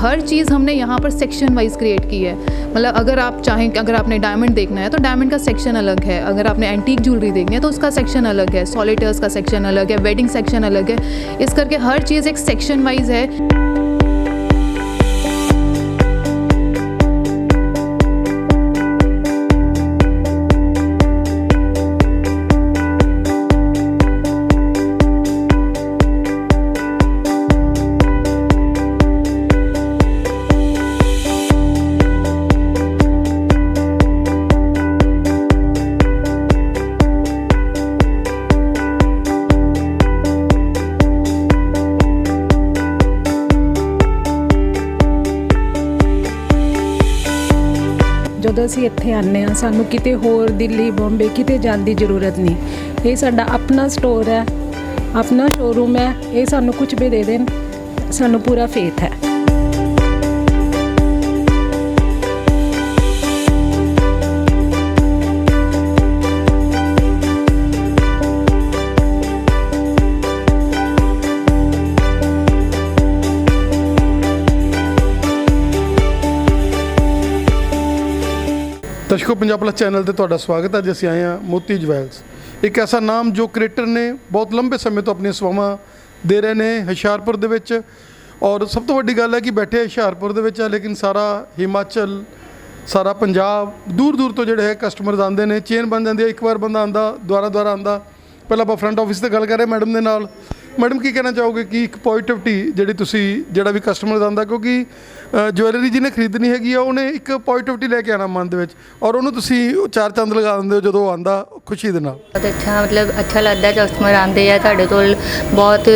हर चीज़ हमने यहाँ पर सेक्शन वाइज क्रिएट की है। मतलब अगर आप चाहें कि अगर आपने डायमंड देखना है तो डायमंड का सेक्शन अलग है, अगर आपने एंटीक ज्वेलरी देखनी है तो उसका सेक्शन अलग है, सॉलिटेयर्स का सेक्शन अलग है, वेडिंग सेक्शन अलग है। इस करके हर चीज़ एक सेक्शन वाइज है। ਜਦੋਂ ਅਸੀਂ ਇੱਥੇ ਆਉਂਦੇ ਹਾਂ ਸਾਨੂੰ ਕਿਤੇ ਹੋਰ ਦਿੱਲੀ ਬੰਬੇ ਕਿਤੇ ਜਾਣ ਦੀ ਜ਼ਰੂਰਤ ਨਹੀਂ। ਇਹ ਸਾਡਾ ਆਪਣਾ ਸਟੋਰ ਹੈ, ਆਪਣਾ ਸ਼ੋਰੂਮ ਹੈ। ਇਹ ਸਾਨੂੰ ਕੁਝ ਵੀ ਦੇ ਦੇਣ, ਸਾਨੂੰ ਪੂਰਾ ਫੇਥ ਹੈ। दर्शकों पंजाब प्लस चैनल ਤੇ ਤੁਹਾਡਾ ਸਵਾਗਤ ਹੈ। ਅੱਜ ਅਸੀਂ ਆਏ ਹਾਂ ਮੋਤੀ ਜਵੈਲਸ, ਇੱਕ ਐਸਾ ਨਾਮ ਜੋ ਕ੍ਰੀਏਟਰ ਨੇ ਬਹੁਤ ਲੰਬੇ ਸਮੇਂ ਤੋਂ ਆਪਣੀਆਂ ਸੇਵਾਵਾਂ ਦੇ ਰਹੇ ਨੇ ਹੁਸ਼ਿਆਰਪੁਰ ਦੇ ਵਿੱਚ। ਔਰ ਸਭ ਤੋਂ ਵੱਡੀ ਗੱਲ ਹੈ ਕਿ ਬੈਠੇ ਹੁਸ਼ਿਆਰਪੁਰ ਦੇ ਵਿੱਚ ਹੈ, ਲੇਕਿਨ ਸਾਰਾ ਹਿਮਾਚਲ, ਸਾਰਾ ਪੰਜਾਬ, ਦੂਰ ਦੂਰ ਤੋਂ ਜਿਹੜੇ ਹੈ ਕਸਟਮਰਸ ਆਉਂਦੇ ਨੇ। ਚੇਨ ਬਣ ਜਾਂਦੀ ਹੈ, ਇੱਕ ਵਾਰ ਬੰਦਾ ਆਉਂਦਾ ਦੁਆਰਾ ਆਉਂਦਾ। ਪਹਿਲਾਂ ਆਪਾਂ ਫਰੰਟ ਆਫਿਸ ਤੇ ਗੱਲ ਕਰ ਰਹੇ ਮੈਡਮ ਦੇ ਨਾਲ। मैडम की कहना चाहोगे कि एक पॉजिटिविटी ਜਿਹੜਾ ਵੀ ਕਸਟਮਰ ਆਉਂਦਾ, ਕਿਉਂਕਿ ਜਵੈਲਰੀ ਜਿਹਨੇ ਖਰੀਦਣੀ ਹੈਗੀ ਆ ਉਹਨੇ ਇੱਕ ਪੋਜ਼ਿਟਿਵਿਟੀ ਲੈ ਕੇ ਆਉਣਾ ਮਨ ਦੇ ਵਿੱਚ, ਔਰ ਉਹਨੂੰ ਤੁਸੀਂ ਚਾਰ ਚੰਦ ਲਗਾ ਦਿੰਦੇ ਹੋ ਜਦੋਂ ਆਉਂਦਾ ਖੁਸ਼ੀ ਦੇ ਨਾਲ। ਬਹੁਤ ਅੱਛਾ, ਮਤਲਬ ਅੱਛਾ ਲੱਗਦਾ ਕਸਟਮਰ ਆਉਂਦੇ ਆ ਤੁਹਾਡੇ ਕੋਲ, ਬਹੁਤ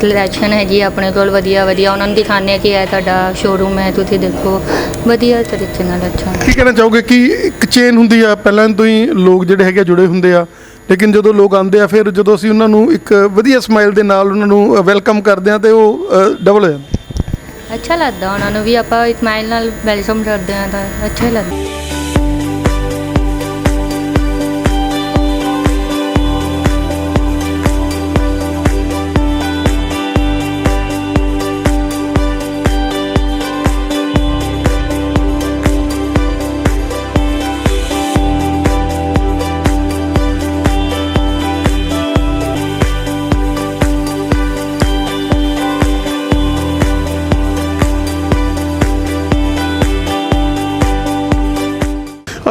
ਕਲੈਕਸ਼ਨ ਹੈਗੀ ਆਪਣੇ ਕੋਲ ਵਧੀਆ ਉਹਨਾਂ ਨੂੰ ਦਿਖਾਉਂਦੇ ਆ ਕਿ ਇਹ ਤੁਹਾਡਾ ਸ਼ੋਰੂਮ ਹੈ, ਤੁਸੀਂ ਦੇਖੋ ਵਧੀਆ ਤਰੀਕੇ ਨਾਲ। ਅੱਛਾ, ਕੀ ਕਹਿਣਾ ਚਾਹੋਗੇ ਕਿ ਇੱਕ ਚੇਨ ਹੁੰਦੀ ਆ, ਪਹਿਲਾਂ ਤੋਂ ਹੀ ਲੋਕ ਜਿਹੜੇ ਹੈਗੇ ਜੁੜੇ ਹੁੰਦੇ ਆ, ਲੇਕਿਨ ਜਦੋਂ ਲੋਕ ਆਉਂਦੇ ਆ ਫਿਰ ਜਦੋਂ ਅਸੀਂ ਉਹਨਾਂ ਨੂੰ ਇੱਕ ਵਧੀਆ ਸਮਾਈਲ ਦੇ ਨਾਲ ਉਹਨਾਂ ਨੂੰ ਵੈਲਕਮ ਕਰਦੇ ਹਾਂ ਤੇ ਉਹ ਡਬਲ ਹੋ ਜਾਂਦਾ। ਅੱਛਾ ਲੱਗਦਾ ਉਹਨਾਂ ਨੂੰ ਵੀ, ਆਪਾਂ ਸਮਾਈਲ ਨਾਲ ਵੈਲਕਮ ਕਰਦੇ ਹਾਂ ਤਾਂ ਅੱਛਾ ਲੱਗਦਾ।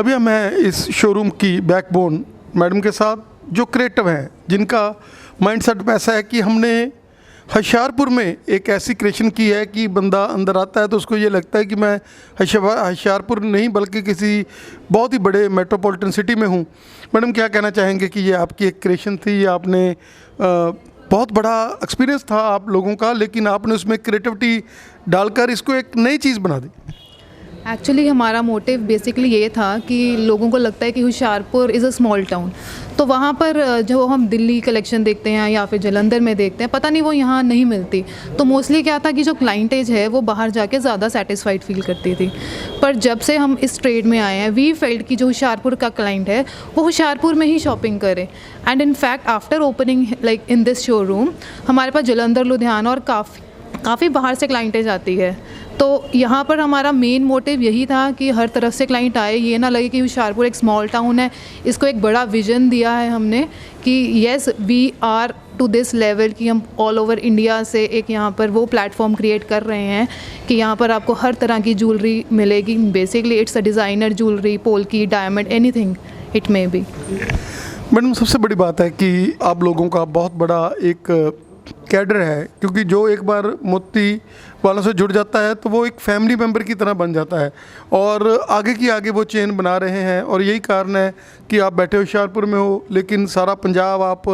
अभी मैं इस शोरूम की बैकबोन मैडम के साथ जो क्रिएटिव हैं, जिनका माइंडसेट ऐसा है कि हमने होशियारपुर में एक ऐसी क्रिएशन की है कि बंदा अंदर आता है तो उसको ये लगता है कि मैं होशियारपुर नहीं बल्कि किसी बहुत ही बड़े मेट्रोपॉलिटन सिटी में हूँ। मैडम क्या कहना चाहेंगे कि ये आपकी एक क्रिएशन थी, ये आपने बहुत बड़ा एक्सपीरियंस था आप लोगों का, लेकिन आपने उसमें क्रिएटिविटी डालकर इसको एक नई चीज़ बना दी। एक्चुअली हमारा मोटिव बेसिकली ये था कि लोगों को लगता है कि Hoshiarpur is a small town, तो वहाँ पर जो हम दिल्ली कलेक्शन देखते हैं या फिर जलंधर में देखते हैं, पता नहीं वो यहाँ नहीं मिलती। तो मोस्टली क्या था कि जो क्लाइंटेज है वो बाहर जाके ज़्यादा सेटिस्फाइड फील करती थी। पर जब से हम इस ट्रेड में आए हैं, वी फेल्ट कि जो होशियारपुर का क्लाइंट है वो होशियारपुर में ही शॉपिंग करे। And in fact after opening like in this showroom हमारे पास जलंधर, लुधियाना और काफ़ी बाहर से क्लाइंटेज आती है। तो यहाँ पर हमारा मेन मोटिव यही था कि हर तरफ से क्लाइंट आए, ये ना लगे कि होशियारपुर एक स्मॉल टाउन है। इसको एक बड़ा विज़न दिया है हमने कि yes we are to this level कि हम ऑल ओवर इंडिया से एक यहाँ पर वो प्लेटफॉर्म क्रिएट कर रहे हैं कि यहाँ पर आपको हर तरह की ज्वेलरी मिलेगी। Basically it's a designer jewellery, polki, diamond, anything it may be. Madam सबसे बड़ी बात है कि आप लोगों का बहुत बड़ा एक कैडर है, क्योंकि जो एक बार मोती वालों से जुड़ जाता है तो वो एक फैमिली मेम्बर की तरह बन जाता है, और आगे की आगे वो चेन बना रहे हैं। और यही कारण है कि आप बैठे होशियारपुर में हो, लेकिन सारा पंजाब आप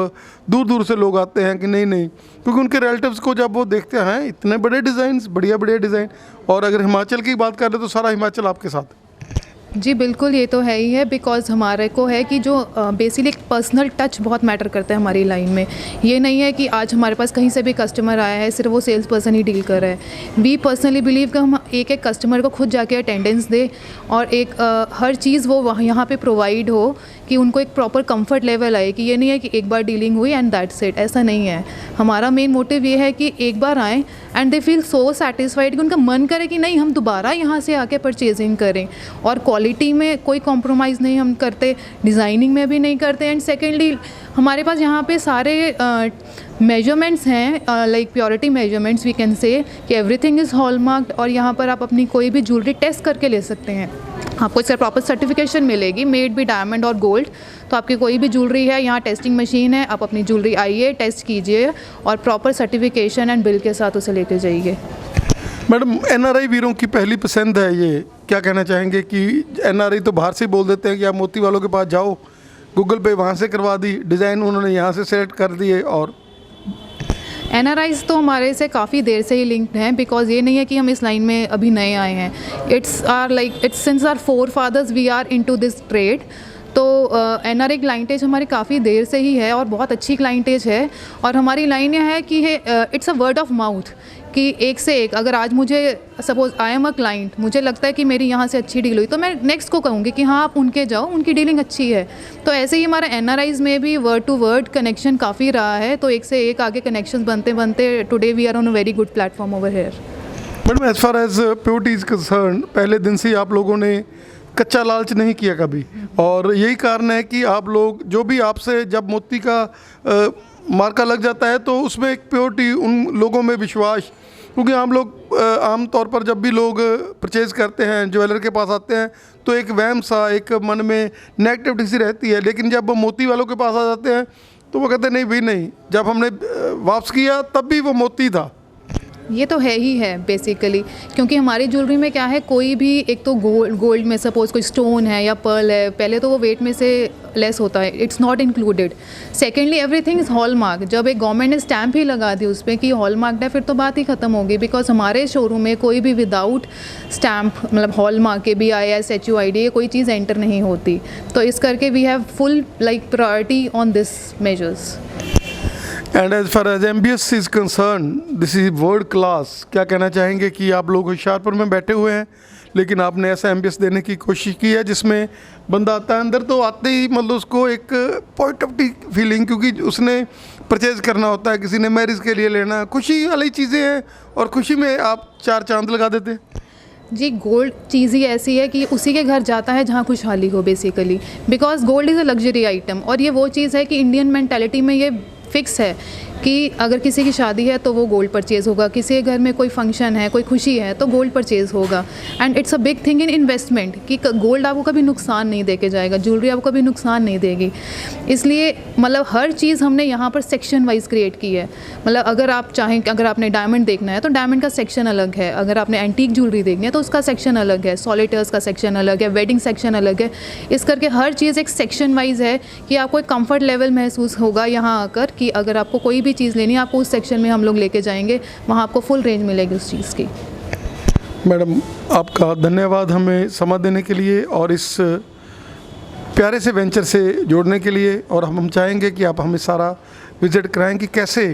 दूर दूर से लोग आते हैं कि नहीं, क्योंकि उनके रिलेटिव्स को जब वो देखते हैं इतने बड़े डिज़ाइन, बढ़िया डिज़ाइन। और अगर हिमाचल की बात करें तो सारा हिमाचल आपके साथ है। जी बिल्कुल, ये तो है ही है, बिकॉज़ हमारे को है कि जो बेसिकली एक पर्सनल टच बहुत मैटर करता है हमारी लाइन में। ये नहीं है कि आज हमारे पास कहीं से भी कस्टमर आया है सिर्फ वो सेल्स पर्सन ही डील कर रहा है। वी पर्सनली बिलीव कि हम एक कस्टमर को खुद जाके अटेंडेंस दे और एक हर चीज़ वो वहाँ यहाँ पे प्रोवाइड हो कि उनको एक प्रॉपर कंफर्ट लेवल आए, कि ये नहीं है कि एक बार डीलिंग हुई एंड दैट्स इट, ऐसा नहीं है। हमारा मेन मोटिव ये है कि एक बार आएँ and they feel so satisfied कि उनका मन करे कि नहीं हम दोबारा यहाँ से आके परचेजिंग करें। और क्वालिटी में कोई कॉम्प्रोमाइज़ नहीं हम करते, डिज़ाइनिंग में भी नहीं करते। एंड सेकेंडली हमारे पास यहाँ पे सारे मेजरमेंट्स हैं, like purity measurements we can say, कि एवरीथिंग इज़ हॉलमार्क्ड। और यहाँ पर आप अपनी कोई भी ज्वेलरी टेस्ट करके ले सकते हैं, आपको इसका प्रॉपर सर्टिफिकेशन मिलेगी, मेड भी डायमंड और गोल्ड। तो आपकी कोई भी ज्वेलरी है, यहाँ टेस्टिंग मशीन है, आप अपनी ज्वेलरी आइए, टेस्ट कीजिए और प्रॉपर सर्टिफिकेशन एंड बिल के साथ उसे लेके जाइए। मैडम, एनआरआई वीरों की पहली पसंद है ये, क्या कहना चाहेंगे कि एनआरआई तो बाहर से बोल देते हैं कि आप मोती वालों के पास जाओ, गूगल पे वहाँ से करवा दी, डिज़ाइन उन्होंने यहाँ से सेलेक्ट कर दिए। और एनआरआईज तो हमारे से काफ़ी देर से ही लिंक्ड हैं, बिकॉज ये नहीं है कि हम इस लाइन में अभी नए आए हैं। It's since our forefathers we are into this trade. तो एनआरआई क्लाइंटेज हमारी काफ़ी देर से ही है और बहुत अच्छी क्लाइंटेज है। और हमारी लाइन यह है कि it's a word of mouth, कि एक से एक, अगर आज मुझे suppose I am a client, मुझे लगता है कि मेरी यहाँ से अच्छी डील हुई, तो मैं नेक्स्ट को कहूँगी कि हाँ आप उनके जाओ, उनकी डीलिंग अच्छी है। तो ऐसे ही हमारा एनआरआईज में भी वर्ड टू वर्ड कनेक्शन काफ़ी रहा है। तो एक से एक आगे कनेक्शंस बनते बनते today we are on a very good platform over here. Madam, as far as purity is concern, पहले दिन से ही आप लोगों ने कच्चा लालच नहीं किया कभी, और यही कारण है कि आप लोग जो भी आपसे जब मोती का मार्का लग जाता है तो उसमें एक प्योरिटी, उन लोगों में विश्वास, क्योंकि हम लोग आम तौर पर जब भी लोग परचेज़ करते हैं, ज्वेलर के पास आते हैं, तो एक वहम सा, एक मन में नेगेटिविटी सी रहती है। लेकिन जब वो मोती वालों के पास आ जाते हैं तो वो कहते हैं नहीं भी नहीं, जब हमने वापस किया तब भी वो मोती था। ये तो है ही है बेसिकली, क्योंकि हमारी ज्वेलरी में क्या है, कोई भी एक तो गोल्ड में सपोज कोई स्टोन है या पर्ल है, पहले तो वो वेट में से लेस होता है, it's not included. Secondly everything is hallmark. जब एक गवर्नमेंट ने स्टैम्प ही लगा दी उस पर कि हॉलमार्क है, फिर तो बात ही ख़त्म होगी। बिकॉज हमारे शोरूम में कोई भी विदाउट स्टैम्प, मतलब हॉलमार्क के BIS HUID ये कोई चीज़ एंटर नहीं होती। तो इस करके we have full like priority on this measures. And as far as MBS is concern, this is world class. क्या कहना चाहेंगे कि आप लोग होशियारपुर में बैठे हुए हैं, लेकिन आपने ऐसा MBS देने की कोशिश की है जिसमें बंदा आता है अंदर तो आते ही मतलब उसको एक पॉजिटिविटी फीलिंग, क्योंकि उसने परचेज़ करना होता है, किसी ने मैरिज के लिए लेना, खुशी वाली चीज़ें हैं, और खुशी में आप 4 चांद लगा देते हैं। जी, गोल्ड चीज़ ही ऐसी है कि उसी के घर जाता है जहाँ खुशहाली हो basically, because gold is a luxury item. और ये वो चीज़ है कि इंडियन मेंटालिटी में ये फिक्स है कि अगर किसी की शादी है तो वो गोल्ड परचेज़ होगा, किसी के घर में कोई फंक्शन है, कोई खुशी है तो गोल्ड परचेज़ होगा। And it's a big thing in investment कि गोल्ड आपको कभी नुकसान नहीं दे के जाएगा, ज्वेलरी आपको कभी नुकसान नहीं देगी। इसलिए मतलब हर चीज़ हमने यहाँ पर सेक्शन वाइज क्रिएट की है। मतलब अगर आप चाहें कि अगर आपने डायमंड देखना है तो डायमंड का सेक्शन अलग है, अगर आपने एंटीक ज्वेलरी देखनी है तो उसका सेक्शन अलग है, सॉलिटेयर्स का सेक्शन अलग है, वेडिंग सेक्शन अलग है। इस करके हर चीज़ एक सेक्शन वाइज है कि आपको एक कम्फर्ट लेवल महसूस होगा यहाँ आकर कि अगर आपको कोई भी चीज़ लेनी है आपको उस सेक्शन में हम लोग लेके जाएंगे, वहाँ आपको फुल रेंज मिलेगी उस चीज़ की। मैडम, आपका धन्यवाद हमें समय देने के लिए और इस प्यारे से वेंचर से जोड़ने के लिए। और हम चाहेंगे कि आप हमें सारा विज़िट कराएं कि कैसे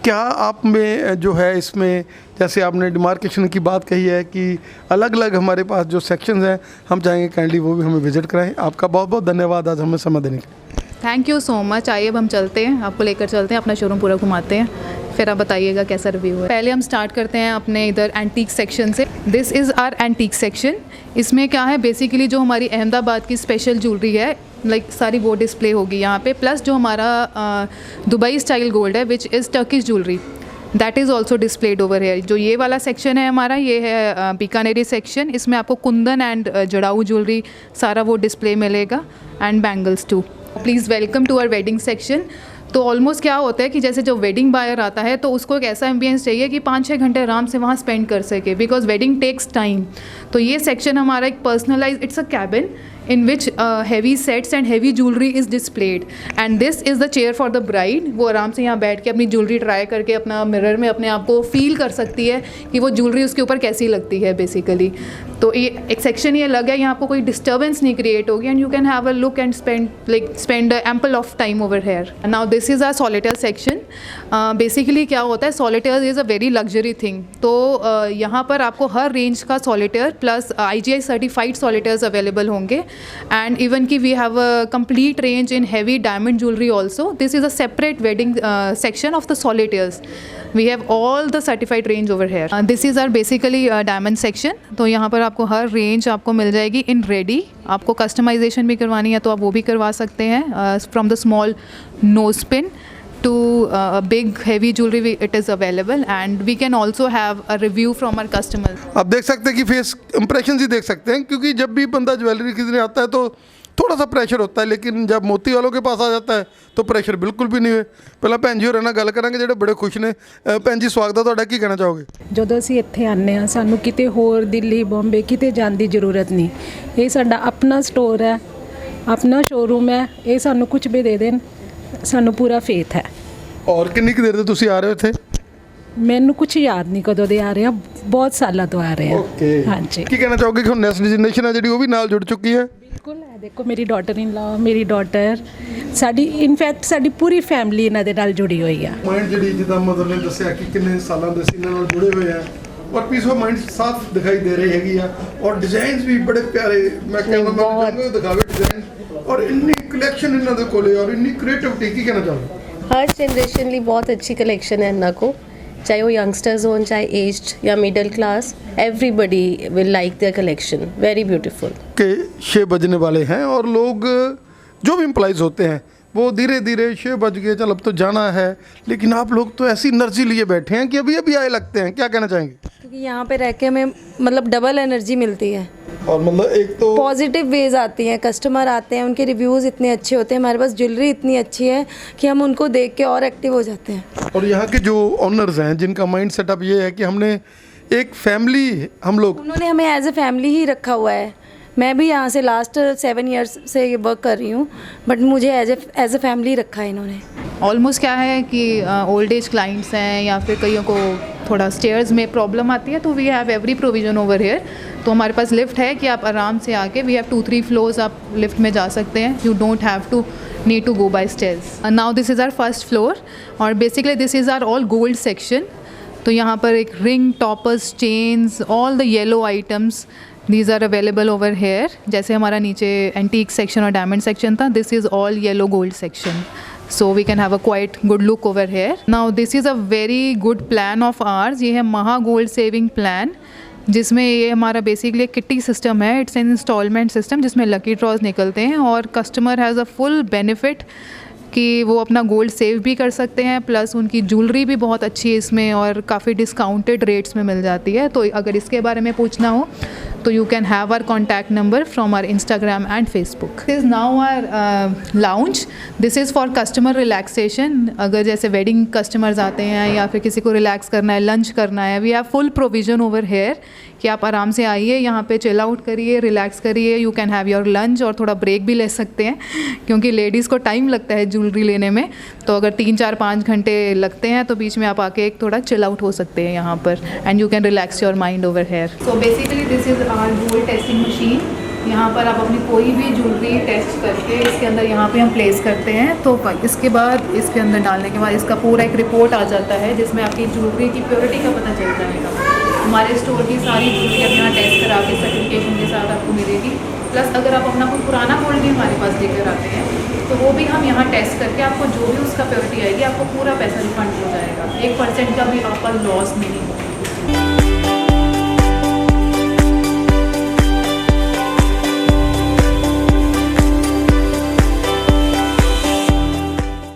क्या आप में जो है इसमें, जैसे आपने डिमार्केशन की बात कही है कि अलग अलग हमारे पास जो सेक्शंस हैं, हम चाहेंगे काइंडली वो भी हमें विज़िट कराएं। आपका बहुत बहुत धन्यवाद आज हमें समय देने के लिए। Thank you so much. आइए अब हम चलते हैं, आपको लेकर चलते हैं, अपना शोरूम पूरा घुमाते हैं, फिर आप बताइएगा कैसा रिव्यू है। पहले हम स्टार्ट करते हैं अपने इधर एंटीक सेक्शन से। This is our antique section. इसमें क्या है, बेसिकली जो हमारी अहमदाबाद की स्पेशल ज्वेलरी है, लाइक सारी वो डिस्प्ले होगी यहाँ पे, प्लस जो हमारा दुबई स्टाइल गोल्ड है which is Turkish jewellery, that is also displayed over here. जो ये वाला सेक्शन है हमारा, ये है बीकानेरी सेक्शन। इसमें आपको कुंदन एंड जड़ाऊ ज्वेलरी सारा वो डिस्प्ले मिलेगा, and bangles too. Please welcome to our wedding section. तो ऑलमोस्ट क्या होता है कि जैसे जो वेडिंग बायर आता है तो उसको एक ऐसा एम्बियंस चाहिए कि 5-6 घंटे आराम से वहाँ स्पेंड कर सके, बिकॉज वेडिंग टेक्स टाइम। तो ये सेक्शन हमारा एक personalize, it's a cabin in which heavy sets and heavy jewelry is displayed, and this is the chair for the bride। वो आराम से यहाँ बैठ के अपनी ज्वेलरी ट्राई करके अपना मिरर में अपने आप को फील कर सकती है कि वो ज्वेलरी उसके ऊपर कैसी लगती है बेसिकली। तो ये एक सेक्शन ये अलग है, यहाँ आपको कोई डिस्टर्बेंस नहीं क्रिएट होगी, and you can have a look and spend ample of time over here. Now this is our solitaire section. Basically क्या होता है, solitaire is a very luxury thing. तो यहाँ पर आपको हर रेंज का solitaire plus IGI certified solitaires available होंगे। and even ki we have a complete range in heavy diamond jewelry also. This is a separate wedding section of the solitaires. We have all the certified range over here. This is our basically diamond section. तो यहाँ पर आपको हर range आपको मिल जाएगी in ready. आपको customization भी करवानी है तो आप वो भी करवा सकते हैं. From the small nose pin to big heavy jewelry it is available, and we can also have a review from our customers. आप देख सकते हैं कि फेस इंप्रेशन ही देख सकते हैं, क्योंकि जब भी बंदा ज्वेलरी खरीदने आता है तो थोड़ा सा प्रेशर होता है, लेकिन जब मोती वालों के पास आ जाता है तो प्रेशर बिल्कुल भी नहीं है. ਪਹਿਲਾਂ ਭੈਣ ਜੀ ਹੋਰਾਂ ਨਾਲ ਗੱਲ ਕਰਾਂਗੇ ਜਿਹੜੇ ਬੜੇ ਖੁਸ਼ ਨੇ. ਭੈਣ ਜੀ ਸਵਾਗਤ ਹੈ ਤੁਹਾਡਾ, ਕੀ ਕਹਿਣਾ ਚਾਹੋਗੇ? ਜਦੋਂ ਅਸੀਂ ਇੱਥੇ ਆਉਂਦੇ ਹਾਂ ਸਾਨੂੰ ਕਿਤੇ ਹੋਰ ਦਿੱਲੀ ਬੰਬੇ ਕਿਤੇ ਜਾਣ ਦੀ ਜ਼ਰੂਰਤ ਨਹੀਂ. ਇਹ ਸਾਡਾ ਆਪਣਾ ਸਟੋਰ ਹੈ, ਆਪਣਾ ਸ਼ੋਰੂਮ ਹੈ. ਇਹ ਸਾਨੂੰ ਕੁਝ ਵੀ ਦੇ ਦੇਣ, ਸਾਨੂੰ ਪੂਰਾ ਫੇਥ ਹੈ. ਔਰ ਕਿੰਨੀ ਕੁ ਦੇਰ ਤੋਂ ਤੁਸੀਂ ਆ ਰਹੇ ਹੋ ਇੱਥੇ? ਮੈਨੂੰ ਕੁਝ ਯਾਦ ਨਹੀਂ ਕਦੋਂ ਦੇ ਆ ਰਹੇ ਆ, ਬਹੁਤ ਸਾਲਾਂ ਤੋਂ ਆ ਰਹੇ ਆ. ਓਕੇ, ਹਾਂਜੀ. ਕੀ ਕਹਿਣਾ ਚਾਹੋਗੇ ਕਿ ਹੁਣ ਨੈਕਸਟ ਜਨਰੇਸ਼ਨ ਹੈ ਜਿਹੜੀ ਉਹ ਵੀ ਨਾਲ ਜੁੜ ਚੁੱਕੀ ਹੈ? ਬਿਲਕੁਲ ਹੈ. ਦੇਖੋ ਮੇਰੀ ਡਾਟਰ ਇਨ ਲਾ, ਮੇਰੀ ਡਾਟਰ, ਸਾਡੀ ਇਨਫੈਕਟ ਸਾਡੀ ਪੂਰੀ ਫੈਮਿਲੀ ਇਹਨਾਂ ਦੇ ਨਾਲ ਜੁੜੀ ਹੋਈ ਆ. ਮਾਈਂਡ ਜਿਹੜੀ ਜਿੱਦਾਂ ਮਦਰ ਨੇ ਦੱਸਿਆ ਕਿ ਕਿੰਨੇ ਸਾਲਾਂ ਦੇ ਸੀ ਇਹਨਾਂ ਨਾਲ ਜੁੜੇ ਹੋਏ ਆ, ਔਰ ਪੀਸ ਆਫ ਮਾਈਂਡ ਸਾਫ਼ ਦਿਖਾਈ ਦੇ ਰਹੀ ਹੈਗੀ ਆ, ਔਰ ਡਿਜ਼ਾਈਨਸ ਵੀ ਬੜੇ ਪਿਆਰੇ. ਮੈਂ ਕਹਿੰਦਾ ਮੈਂ ਦਿਖਾਵੇ ਡਿਜ਼ਾਈਨ, ਔਰ ਇੰਨੀ ਕਲੈਕਸ਼ਨ ਇਹਨਾਂ ਦੇ ਕੋਲੇ, ਔਰ ਇੰਨੀ ਕ੍ਰੀਏਟਿਵਿਟੀ. ਕੀ ਕਹਿਣਾ ਚਾਹੋਗੇ? हर जनरेशन ਲਈ बहुत अच्छी कलेक्शन है इन्ना को, चाहे वो यंगस्टर्स हों चाहे एज्ड या middle class, everybody will like there collection. Very beautiful. के 6 बजने वाले हैं और लोग जो भी एम्प्लॉइज़ होते हैं वो धीरे धीरे 6 बज गए, चल अब तो जाना है, लेकिन आप लोग तो ऐसी एनर्जी लिए बैठे हैं कि अभी अभी आए लगते हैं. क्या कहना चाहेंगे? क्योंकि यहाँ पे रह के हमें मतलब डबल एनर्जी मिलती है, और मतलब एक तो पॉजिटिव वेज आती हैं. कस्टमर आते हैं, उनके रिव्यूज़ इतने अच्छे होते हैं, हमारे पास ज्वेलरी इतनी अच्छी है कि हम उनको देख के और एक्टिव हो जाते हैं. और यहाँ के जो ऑनर्स हैं जिनका माइंड सेटअप ये है कि हमने एक फैमिली, हम लोग उन्होंने हमें एज ए फैमिली ही रखा हुआ है. मैं भी यहाँ से लास्ट 7 ईयर्स से ये वर्क कर रही हूँ, बट मुझे एज ए फैमिली रखा है इन्होंने. ऑलमोस्ट क्या है कि ओल्ड एज क्लाइंट्स हैं या फिर कईयों को थोड़ा स्टेयर्स में प्रॉब्लम आती है, तो we have every provision over here. तो हमारे पास लिफ्ट है कि आप आराम से आके, वी हैव 2-3 फ्लोर्स, आप लिफ्ट में जा सकते हैं. You don't have to need to go by stairs. Now this is our first floor, और basically this is our all gold section. तो यहाँ पर एक ring, toppers, chains, all the yellow items, these are available over here. जैसे हमारा नीचे antique section और diamond section था, this is all yellow gold section. So we can have a quite good look over here. Now this is a very good plan of ours. ये है महा gold saving plan, जिसमें ये हमारा basically kitty system है. It's an instalment system जिसमें lucky drawers निकलते हैं, और customer has a full benefit कि वो अपना गोल्ड सेव भी कर सकते हैं, प्लस उनकी ज्वेलरी भी बहुत अच्छी है इसमें, और काफ़ी डिस्काउंटेड रेट्स में मिल जाती है. तो अगर इसके बारे में पूछना हो तो you can have our contact number from our Instagram and Facebook. This is now our lounge. This is for customer relaxation. अगर जैसे वेडिंग कस्टमर्स आते हैं या फिर किसी को रिलैक्स करना है, लंच करना है, we have full provision over here कि आप आराम से आइए, यहाँ पे चिल आउट करिए, रिलैक्स करिए. You can have your lunch, और थोड़ा ब्रेक भी ले सकते हैं, क्योंकि लेडीज़ को टाइम लगता है ज्वेलरी लेने में. तो अगर 3-4-5 घंटे लगते हैं तो बीच में आप आके एक थोड़ा चिल आउट हो सकते हैं यहाँ पर, and you can relax your mind over here. So basically this is our gold testing machine. यहाँ पर आप अपनी कोई भी ज्वेलरी टेस्ट करके इसके अंदर यहाँ पे हम प्लेस करते हैं. तो इसके बाद इसके अंदर डालने के बाद इसका पूरा एक रिपोर्ट आ जाता है, जिसमें आपकी ज्वेलरी की प्योरिटी का पता चल जाएगा. हमारे स्टोर की सारी ज्वेलरी अब यहाँ टेस्ट करा के सर्टिफिकेशन के साथ आपको मिलेगी. प्लस अगर आप अपना कोई पुराना गोल्ड भी हमारे पास लेकर आते हैं तो वो भी हम यहाँ टेस्ट करके आपको जो भी उसका प्योरिटी आएगी, आपको पूरा पैसा रिफंड हो जाएगा. 1% का भी आपका लॉस नहीं होगा.